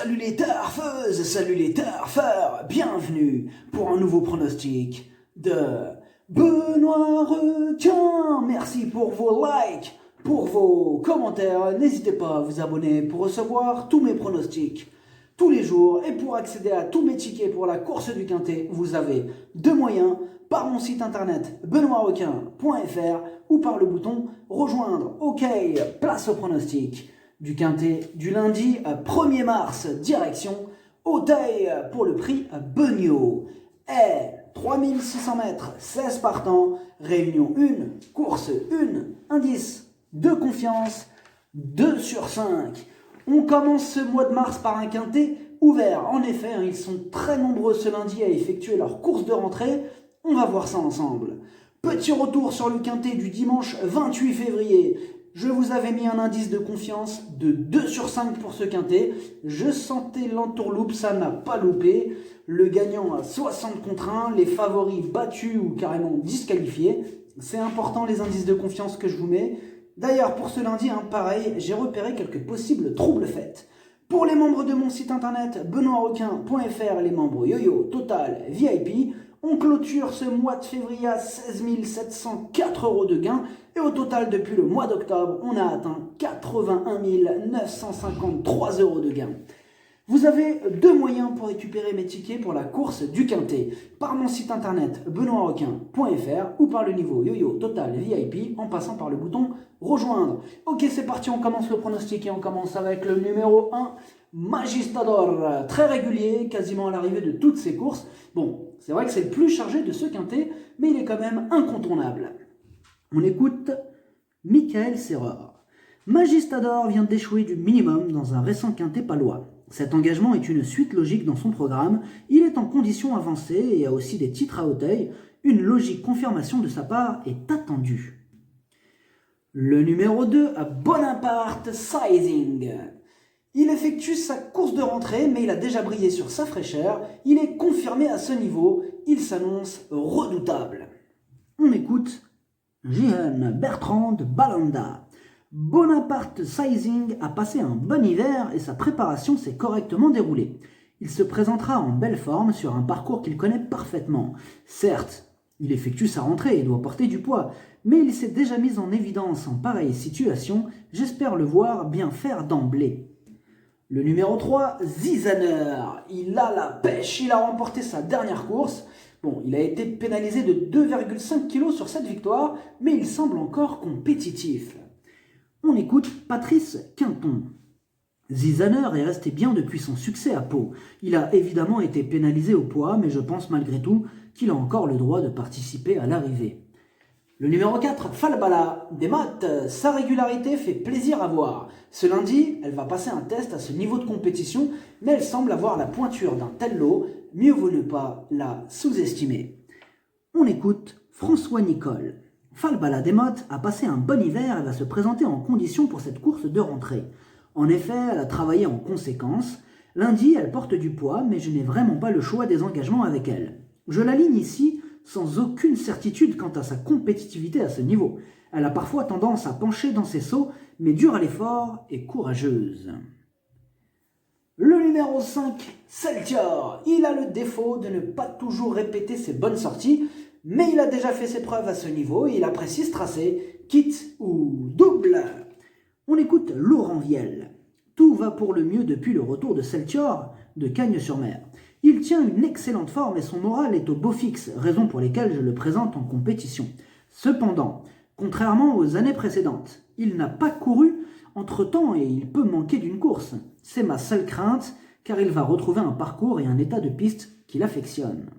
Salut les turfeuses, salut les turfeurs, bienvenue pour un nouveau pronostic de Benoît Requin. Merci pour vos likes, pour vos commentaires. N'hésitez pas à vous abonner pour recevoir tous mes pronostics tous les jours. Et pour accéder à tous mes tickets pour la course du Quintet, vous avez deux moyens: par mon site internet benoîtrequin.fr ou par le bouton rejoindre. Ok, place au pronostic du Quintet du lundi 1er mars, direction Auteuil pour le prix Beugnot. 3600 mètres, 16 partants, réunion 1, course 1, indice de confiance, 2 sur 5. On commence ce mois de mars par un Quintet ouvert. En effet, ils sont très nombreux ce lundi à effectuer leur course de rentrée. On va voir ça ensemble. Petit retour sur le Quintet du dimanche 28 février. Je vous avais mis un indice de confiance de 2 sur 5 pour ce Quintet. Je sentais l'entourloupe, ça n'a pas loupé. Le gagnant à 60 contre 1, les favoris battus ou carrément disqualifiés. C'est important les indices de confiance que je vous mets. D'ailleurs, pour ce lundi, pareil, j'ai repéré quelques possibles troubles faits. Pour les membres de mon site internet benoîtrequin.fr, les membres Yo-Yo, Total, VIP, on clôture ce mois de février à 16 704 € de gains. Et au total, depuis le mois d'octobre, on a atteint 81 953 € de gains. Vous avez deux moyens pour récupérer mes tickets pour la course du Quintet. Par mon site internet benoîtrequin.fr ou par le niveau Yo-Yo, Total, VIP en passant par le bouton rejoindre. Ok, c'est parti, on commence le pronostic et on commence avec le numéro 1, Magistador. Très régulier, quasiment à l'arrivée de toutes ses courses. Bon, c'est vrai que c'est le plus chargé de ce Quintet, mais il est quand même incontournable. On écoute Michael Serreur. Magistador vient d'échouer du minimum dans un récent Quintet palois. Cet engagement est une suite logique dans son programme. Il est en condition avancée et a aussi des titres à Auteuil. Une logique confirmation de sa part est attendue. Le numéro 2, Bonaparte Sizing. Il effectue sa course de rentrée, mais il a déjà brillé sur sa fraîcheur. Il est confirmé à ce niveau. Il s'annonce redoutable. On écoute Jihan Bertrand Balanda. Bonaparte Sizing a passé un bon hiver et sa préparation s'est correctement déroulée. Il se présentera en belle forme sur un parcours qu'il connaît parfaitement. Certes, il effectue sa rentrée et doit porter du poids, mais il s'est déjà mis en évidence en pareille situation. J'espère le voir bien faire d'emblée. Le numéro 3, Zizaner. Il a la pêche, il a remporté sa dernière course. Bon, il a été pénalisé de 2,5 kg sur cette victoire, mais il semble encore compétitif. On écoute Patrice Quinton. Zizaner est resté bien depuis son succès à Pau. Il a évidemment été pénalisé au poids, mais je pense malgré tout qu'il a encore le droit de participer à l'arrivée. Le numéro 4, Falbala Demat. Sa régularité fait plaisir à voir. Ce lundi, elle va passer un test à ce niveau de compétition, mais elle semble avoir la pointure d'un tel lot. Mieux vaut ne pas la sous-estimer. On écoute François Nicole. Falbala Demat a passé un bon hiver et va se présenter en condition pour cette course de rentrée. En effet, elle a travaillé en conséquence. Lundi, elle porte du poids, mais je n'ai vraiment pas le choix des engagements avec elle. Je l'aligne ici sans aucune certitude quant à sa compétitivité à ce niveau. Elle a parfois tendance à pencher dans ses sauts, mais dure à l'effort et courageuse. Le numéro 5, Celtior. Il a le défaut de ne pas toujours répéter ses bonnes sorties, mais il a déjà fait ses preuves à ce niveau et il apprécie ce tracé, quitte ou double. On écoute Laurent Viel. Tout va pour le mieux depuis le retour de Celtior de Cagnes-sur-Mer. Il tient une excellente forme et son moral est au beau fixe, raison pour laquelle je le présente en compétition. Cependant, contrairement aux années précédentes, il n'a pas couru entre-temps et il peut manquer d'une course. C'est ma seule crainte, car il va retrouver un parcours et un état de piste qu'il affectionne.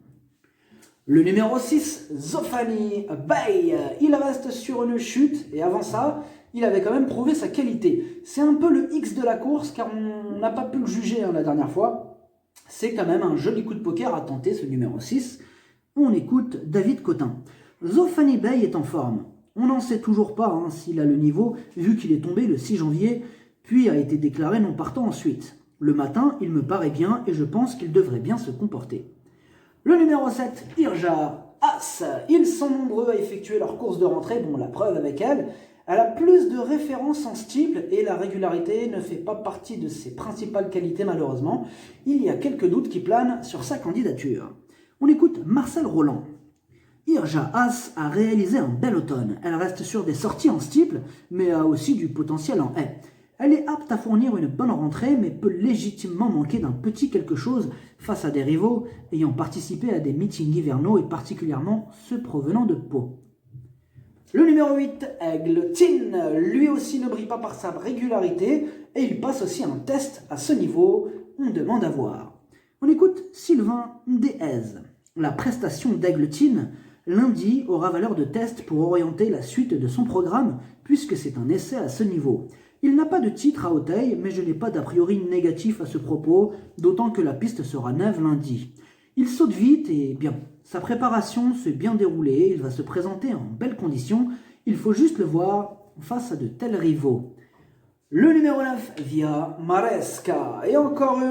Le numéro 6, Zofani Bay. Il reste sur une chute et avant ça, il avait quand même prouvé sa qualité. C'est un peu le X de la course car on n'a pas pu le juger la dernière fois. C'est quand même un joli coup de poker à tenter ce numéro 6. On écoute David Cotin. Zofani Bay est en forme. On n'en sait toujours pas s'il a le niveau vu qu'il est tombé le 6 janvier puis a été déclaré non partant ensuite. Le matin, il me paraît bien et je pense qu'il devrait bien se comporter. Le numéro 7, Irja As. Ils sont nombreux à effectuer leur course de rentrée, bon la preuve avec elle. Elle a plus de références en steeple et la régularité ne fait pas partie de ses principales qualités malheureusement. Il y a quelques doutes qui planent sur sa candidature. On écoute Marcel Roland. Irja As a réalisé un bel automne. Elle reste sur des sorties en steeple, mais a aussi du potentiel en haie. Elle est apte à fournir une bonne rentrée, mais peut légitimement manquer d'un petit quelque chose face à des rivaux ayant participé à des meetings hivernaux et particulièrement ceux provenant de Pau. Le numéro 8, Aigle Tin, lui aussi ne brille pas par sa régularité et il passe aussi un test à ce niveau, on demande à voir. On écoute Sylvain Déhez. La prestation d'Aigle Tin, lundi, aura valeur de test pour orienter la suite de son programme puisque c'est un essai à ce niveau. Il n'a pas de titre à Auteuil, mais je n'ai pas d'a priori négatif à ce propos, d'autant que la piste sera neuve lundi. Il saute vite et bien. Sa préparation s'est bien déroulée, il va se présenter en belles conditions, il faut juste le voir face à de tels rivaux. Le numéro 9, Via Maresca, et encore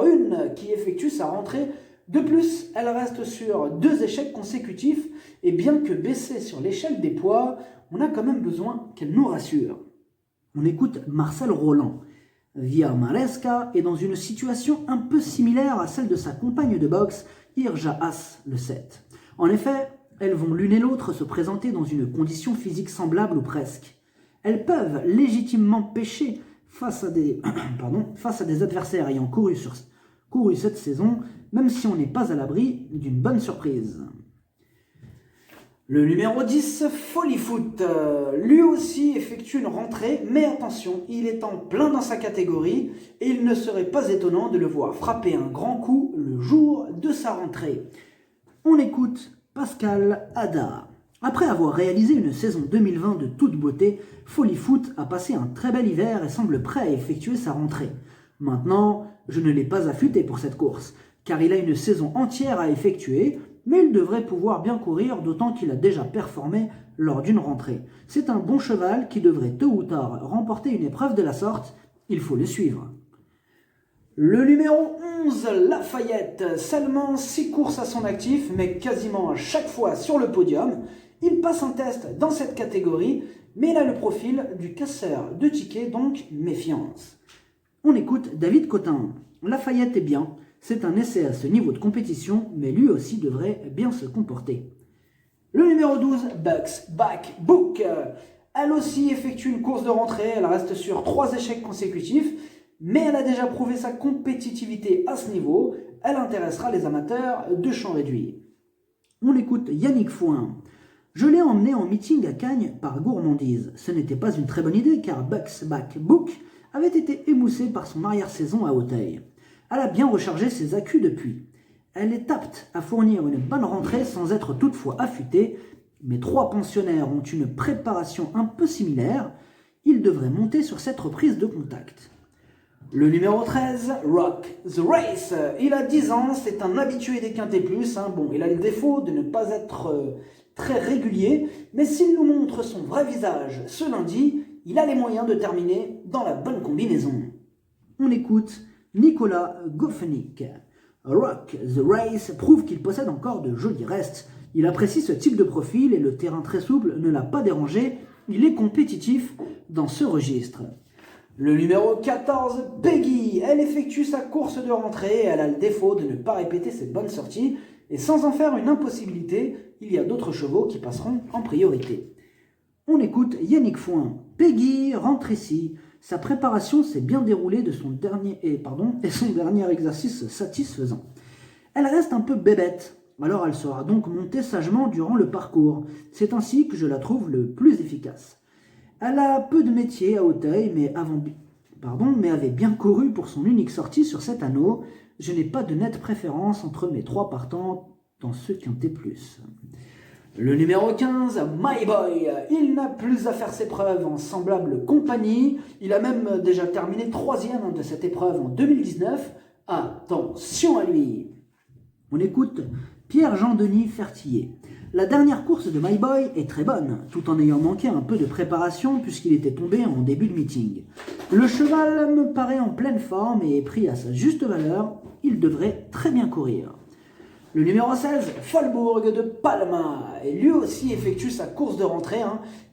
une qui effectue sa rentrée. De plus, elle reste sur 2 échecs consécutifs, et bien que baissée sur l'échelle des poids, on a quand même besoin qu'elle nous rassure. On écoute Marcel Roland. Via Maresca est dans une situation un peu similaire à celle de sa compagne de boxe, Irja As, le 7. En effet, elles vont l'une et l'autre se présenter dans une condition physique semblable ou presque. Elles peuvent légitimement pêcher face à des adversaires ayant couru cette saison, même si on n'est pas à l'abri d'une bonne surprise. Le numéro 10, Follyfoot, lui aussi effectue une rentrée, mais attention, il est en plein dans sa catégorie et il ne serait pas étonnant de le voir frapper un grand coup le jour de sa rentrée. On écoute Pascal Hadar. Après avoir réalisé une saison 2020 de toute beauté, Follyfoot a passé un très bel hiver et semble prêt à effectuer sa rentrée. Maintenant, je ne l'ai pas affûté pour cette course, car il a une saison entière à effectuer, mais il devrait pouvoir bien courir, d'autant qu'il a déjà performé lors d'une rentrée. C'est un bon cheval qui devrait tôt ou tard remporter une épreuve de la sorte, il faut le suivre. Le numéro 11, Lafayette, seulement 6 courses à son actif, mais quasiment à chaque fois sur le podium. Il passe un test dans cette catégorie, mais il a le profil du casseur de tickets, donc méfiance. On écoute David Cotin. Lafayette est bien. C'est un essai à ce niveau de compétition, mais lui aussi devrait bien se comporter. Le numéro 12, Bucks Back Book. Elle aussi effectue une course de rentrée, elle reste sur 3 échecs consécutifs, mais elle a déjà prouvé sa compétitivité à ce niveau, elle intéressera les amateurs de champ réduit. On écoute Yannick Fouin. Je l'ai emmené en meeting à Cagnes par gourmandise. Ce n'était pas une très bonne idée car Bucks Back Book avait été émoussé par son arrière-saison à Auteuil. Elle a bien rechargé ses accus depuis. Elle est apte à fournir une bonne rentrée sans être toutefois affûtée. Mes 3 pensionnaires ont une préparation un peu similaire. Ils devraient monter sur cette reprise de contact. Le numéro 13, Rock the Race. Il a 10 ans, c'est un habitué des Quintet Plus. Bon, il a le défaut de ne pas être très régulier, mais s'il nous montre son vrai visage ce lundi, il a les moyens de terminer dans la bonne combinaison. On écoute Nicolas Goffenick. Rock the Race prouve qu'il possède encore de jolis restes. Il apprécie ce type de profil et le terrain très souple ne l'a pas dérangé. Il est compétitif dans ce registre. Le numéro 14, Peggy. Elle effectue sa course de rentrée. Elle a le défaut de ne pas répéter ses bonnes sorties. Et sans en faire une impossibilité, il y a d'autres chevaux qui passeront en priorité. On écoute Yannick Fouin. Peggy rentre ici. Sa préparation s'est bien déroulée et son dernier exercice satisfaisant. Elle reste un peu bébête, alors elle sera donc montée sagement durant le parcours. C'est ainsi que je la trouve le plus efficace. Elle a peu de métier à Auteuil, mais avait bien couru pour son unique sortie sur cet anneau. Je n'ai pas de nette préférence entre mes 3 partants dans ce Quintet Plus. Le numéro 15, My Boy, il n'a plus à faire ses preuves en semblable compagnie. Il a même déjà terminé 3e de cette épreuve en 2019. Attention à lui. On écoute Pierre-Jean-Denis Fertillier. La dernière course de My Boy est très bonne, tout en ayant manqué un peu de préparation puisqu'il était tombé en début de meeting. Le cheval me paraît en pleine forme et est pris à sa juste valeur. Il devrait très bien courir. Le numéro 16, Folbourg de Palma. Et lui aussi effectue sa course de rentrée.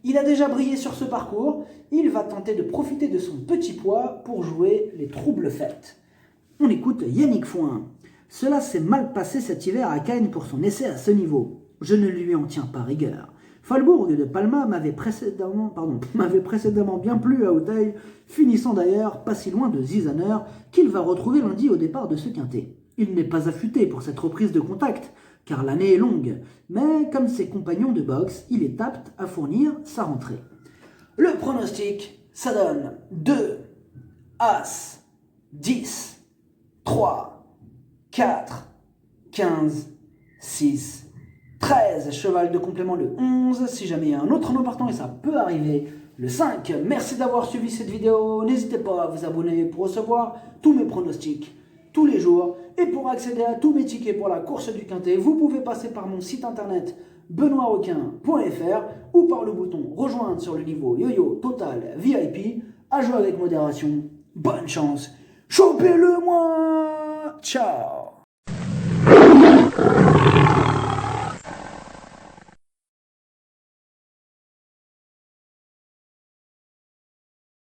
Il a déjà brillé sur ce parcours. Il va tenter de profiter de son petit poids pour jouer les troubles fêtes. On écoute Yannick Foin. Cela s'est mal passé cet hiver à Cagnes pour son essai à ce niveau. Je ne lui en tiens pas rigueur. Folbourg de Palma m'avait précédemment bien plu à Auteuil, finissant d'ailleurs pas si loin de Zizaner, qu'il va retrouver lundi au départ de ce quintet. Il n'est pas affûté pour cette reprise de contact, car l'année est longue, mais comme ses compagnons de boxe, il est apte à fournir sa rentrée. Le pronostic, ça donne 2, As, 10, 3, 4, 15, 6, 13, cheval de complément le 11, si jamais il y a un autre nom partant, et ça peut arriver, le 5. Merci d'avoir suivi cette vidéo, n'hésitez pas à vous abonner pour recevoir tous mes pronostics tous les jours, et pour accéder à tous mes tickets pour la course du quintet, vous pouvez passer par mon site internet benoîtrequin.fr ou par le bouton rejoindre sur le niveau yo-yo total VIP. À jouer avec modération, bonne chance, chopez-le moi, ciao.